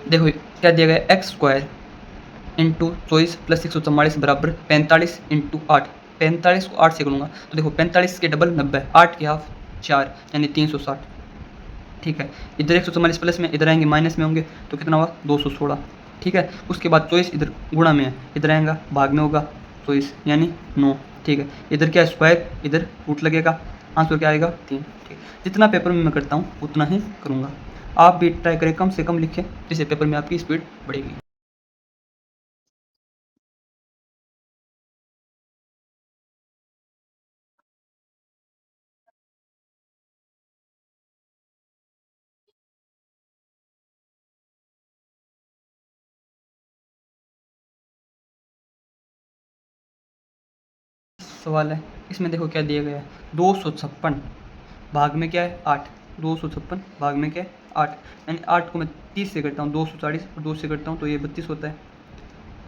देखो क्या दिया गया है, एक्स स्क्वायर इंटू 24 प्लस 144 बराबर 45 इंटू 8। 45 को 8 से करूँगा तो देखो 45 के डबल 90, 8 के हाफ 4 यानी 360। ठीक है, इधर 144 प्लस में, इधर आएंगे माइनस में होंगे तो कितना हुआ 216। ठीक है, उसके बाद 24 इधर गुणा में है, इधर आएगा भाग में होगा 24 यानी 9। ठीक है, इधर क्या है स्क्वायर, इधर रूट लगेगा, आंसर क्या आएगा 3। ठीक, जितना पेपर में मैं करता हूँ उतना ही करूँगा, आप भी ट्राई करें कम से कम लिखें, जिससे पेपर में आपकी स्पीड बढ़ेगी। सवाल है, इसमें देखो क्या दिया गया है, 256 भाग में क्या है 8, 256 भाग में क्या है 8, यानी 8 को मैं 30 से करता हूँ 240 और 2 से करता हूँ तो ये 32 होता है।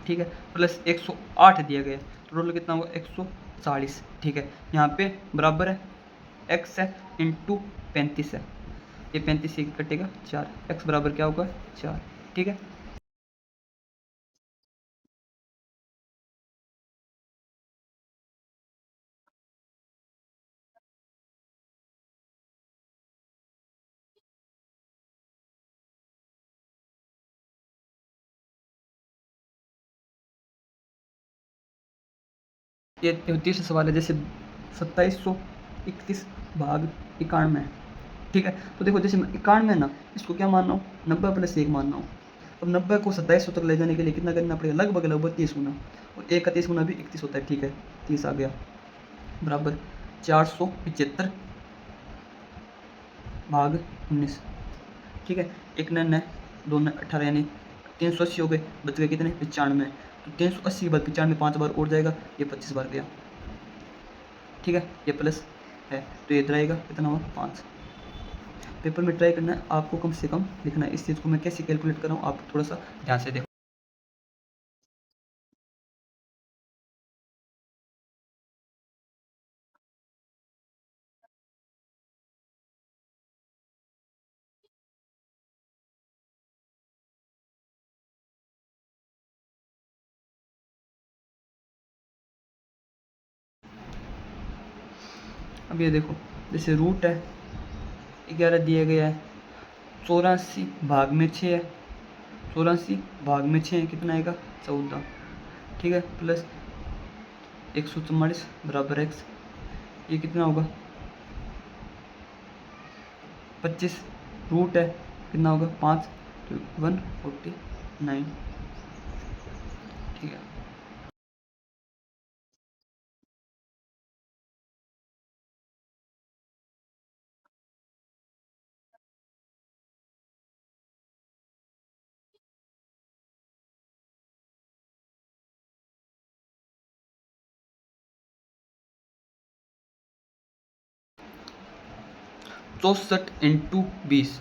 ठीक है, प्लस 108 दिया गया है तो टोटल कितना होगा 140। ठीक है, यहाँ पे बराबर है एक्स है इंटू 35 है, ये 35 से कटेगा 4, एक्स बराबर क्या होगा 4। ठीक है, ये 33 सवाल है, जैसे 2731 भाग 91। ठीक है, तो देखो जैसे 91 ना, इसको क्या मानना हो 90 प्लस 1 मानना हो। अब 90 को 2700 तक ले जाने के लिए कितना करना पड़ेगा, लगभग लगभग 30 गुना, और 1 का 30 गुना भी 31 होता है। ठीक है, 30 आ गया बराबर 475 भाग 19। ठीक है, एक नन है, दो नन 18 यानी 380 हो गए, बच गए कितने 95। तो 380 के बाद 95 5 बार और जाएगा, ये 25 बार गया। ठीक है, ये प्लस है तो ये इधर आएगा, कितना हुआ 5। पेपर में ट्राई करना है आपको कम से कम लिखना है, इस चीज़ को मैं कैसे कैलकुलेट कर रहा हूँ आप थोड़ा सा ध्यान से देखो। अब ये देखो, जैसे रूट है 11 दिया गया है, 84 भाग में 6 है, 84 भाग में 6 है कितना आएगा 14। ठीक है, प्लस 144 बराबर एक्स, ये कितना होगा 25, रूट है कितना होगा 5 तो 149। ठीक है, 64 इंटू 20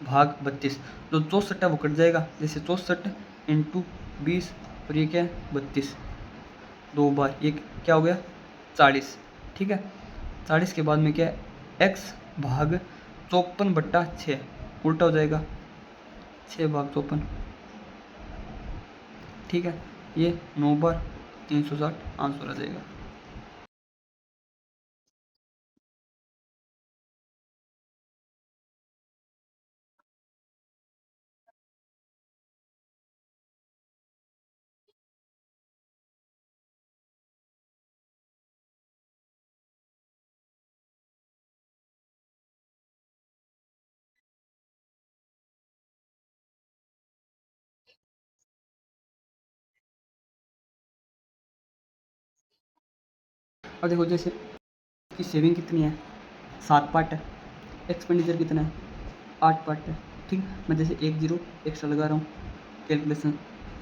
भाग 32, जो 64 है वो कट जाएगा, जैसे 64 इंटू 20 और ये क्या है 32, 2 बार ये क्या हो गया 40। ठीक है, 40 के बाद में क्या है x भाग 54/6, उल्टा हो जाएगा 6 भाग 54। ठीक है, ये 9 बार 360 आंसर आ जाएगा। अब देखो जैसे इसकी सेविंग कितनी है 7 पार्ट है, एक्सपेंडिचर कितना है 8 पार्ट है। ठीक, मैं जैसे 1 जीरो एक्स्ट्रा लगा रहा हूँ, कैलकुलेशन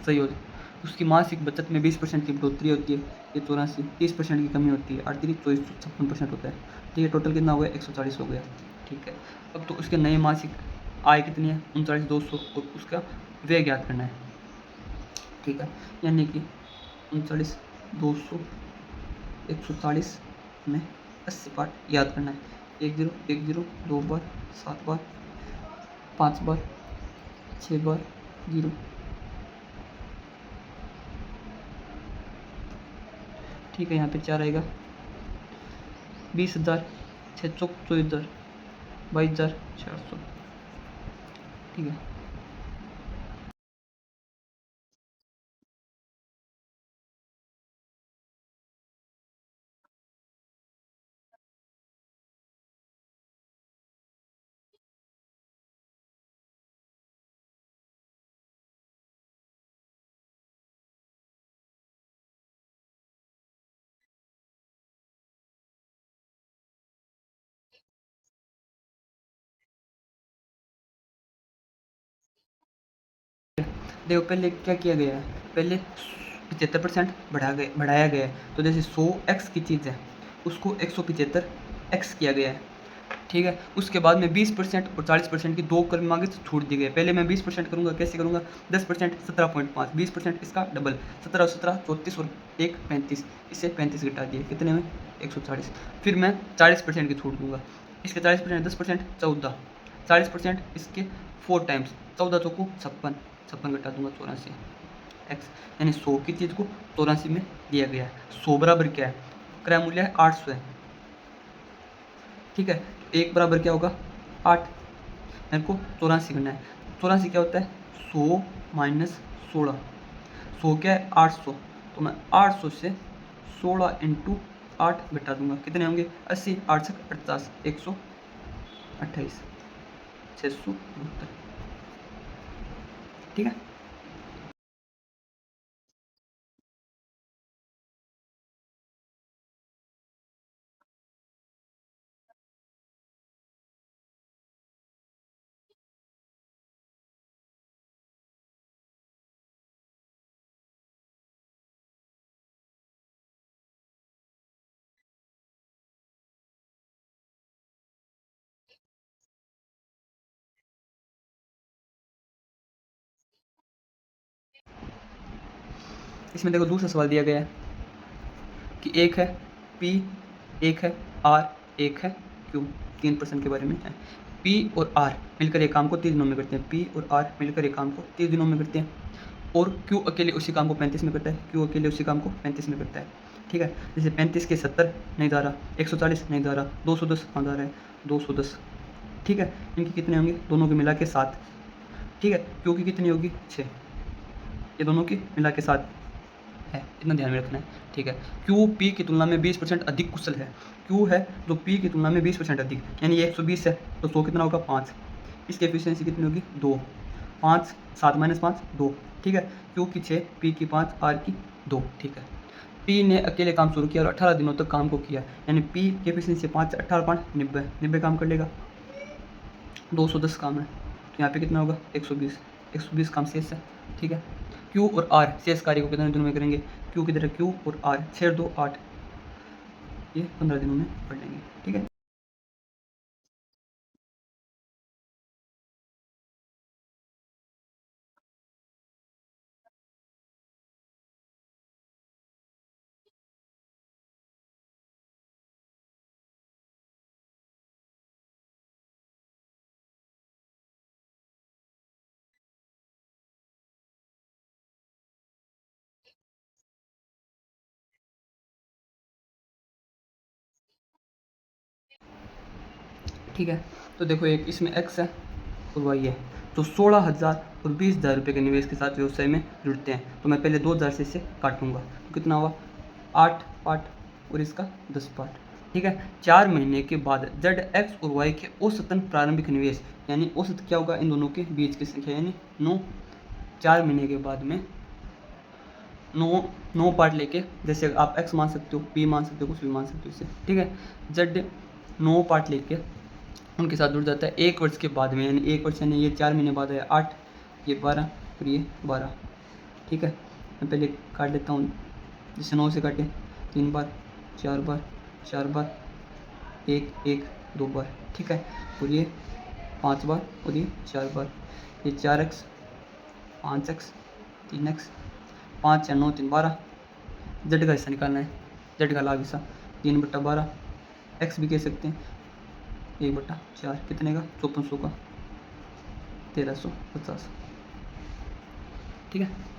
सही हो जाए। उसकी मासिक बचत में 20% की बढ़ोतरी होती है, ये 84, 30% की कमी होती है, 38 24 56% होता है। ठीक है, टोटल कितना हो गया 140 हो गया। ठीक है, अब तो उसके नए मासिक आय कितनी है 39,200 और उसका व्यय ज्ञात करना है। ठीक है, यानी कि 39,200 140 में 80 पार्ट याद करना है, 1 0 1 0 2 बार 7 बार 5 बार 6 बार जीरो। ठीक है, यहाँ पे 4 आएगा। 20,000, 6 चौक 24,000, 22,400। ठीक है। देखो पहले क्या किया गया है, पहले 75% बढ़ाया गया है। तो जैसे 100x की चीज़ है उसको 175x किया गया है। ठीक है, उसके बाद में 20% और 40% की दो क्रमांक छूट दी गई। पहले मैं 20% करूँगा, कैसे करूँगा, 10% 17.5, 20% इसका डबल 17 और 17 34 और 1 35, इससे 35 घटा दिए, कितने में 140। फिर मैं 40% की छूट दूंगा, इसके 40% 10% 14, 40% इसके 4 टाइम्स 14 चौको 56, 56 घटा दूंगा 84 एक्स, यानी 100 की चीज़ को 84 में दिया गया है। 100 बराबर क्या है, क्रय मूल्य है 800 है। ठीक है, एक बराबर क्या होगा 8, मेरे को 84 करना है। 84 क्या होता है 100 माइनस 16, 100 क्या है 800, तो मैं 800 से 16 इंटू 8 घटा दूंगा, कितने होंगे 80, 8 से 50, 128, 672। ठीक है। इसमें देखो दूसरा सवाल दिया गया है कि एक है P, एक है R, एक है Q, 3% के बारे में है। P और R मिलकर एक काम को 30 दिनों में करते हैं, P और R मिलकर एक काम को 30 दिनों में करते हैं, और Q अकेले उसी काम को 35 में करता है, Q अकेले उसी काम को 35 में करता है। ठीक है, जैसे 35 के 70 नहीं जा रहा, 140 नहीं जा रहा, 210 हाँ जा रहा है, 210। ठीक है, इनके कितने होंगे, दोनों के मिला के 7। ठीक है, Q की कितनी होगी 6, ये दोनों की मिला के 7 है, इतना ध्यान में रखना है। ठीक है, Q P की तुलना में 20% अधिक कुशल है। Q है जो P की तुलना में 20% अधिक, यानी ये 120 है तो 100 कितना होगा 5, इसकी एफिशिएंसी कितनी होगी 2, 5 7 माइनस 5 2। ठीक है, Q की 6, P की 5, R की 2। ठीक है, P ने अकेले काम शुरू किया और 18 दिनों तक काम को किया, यानी P की एफिशिएंसी 5 18 5 90, 90 काम कर लेगा, 210 काम है, तो यहाँ पे कितना होगा 120, 120 काम शेष है। ठीक है, Q और R शेष कार्य को कितने दिनों में करेंगे, Q की तरह Q और R 6 2 8, ये 15 दिनों में पढ़ लेंगे। ठीक है। ठीक है, तो देखो एक इसमें x है और y है, तो 16,000 और 20,000 रुपये के निवेश के साथ व्यवसाय में जुड़ते हैं। तो मैं पहले 2,000 से इसे काटूंगा, तो कितना हुआ 8 पार्ट और इसका 10 पार्ट। ठीक है, 4 महीने के बाद z x और y के औसतन प्रारंभिक निवेश, यानी औसत क्या होगा इन दोनों के बीच की संख्या, यानी 9, 4 महीने के बाद में 9 पार्ट लेके, जैसे आप x मान सकते हो, p मान सकते हो, कुछ भी मान सकते हो इससे। ठीक है, z 9 पार्ट लेके उनके साथ जुड़ जाता है 1 वर्ष के बाद में, यानी 1 वर्ष यानी ये 4 महीने बाद है 8, ये 12 और ये 12। ठीक है, मैं पहले काट लेता हूँ, जैसे 9 से काटे 3 बार 4 बार 4 बार 1 1 2 बार। ठीक है, और ये 5 बार और ये 4 बार, ये 4x 5x 3x, 5 या 9 3 12, जेड का हिस्सा निकालना है, जेड का लाभ हिस्सा 3/12, एक्स भी कह सकते हैं 1/4, कितने का 5400 का 1350। ठीक है।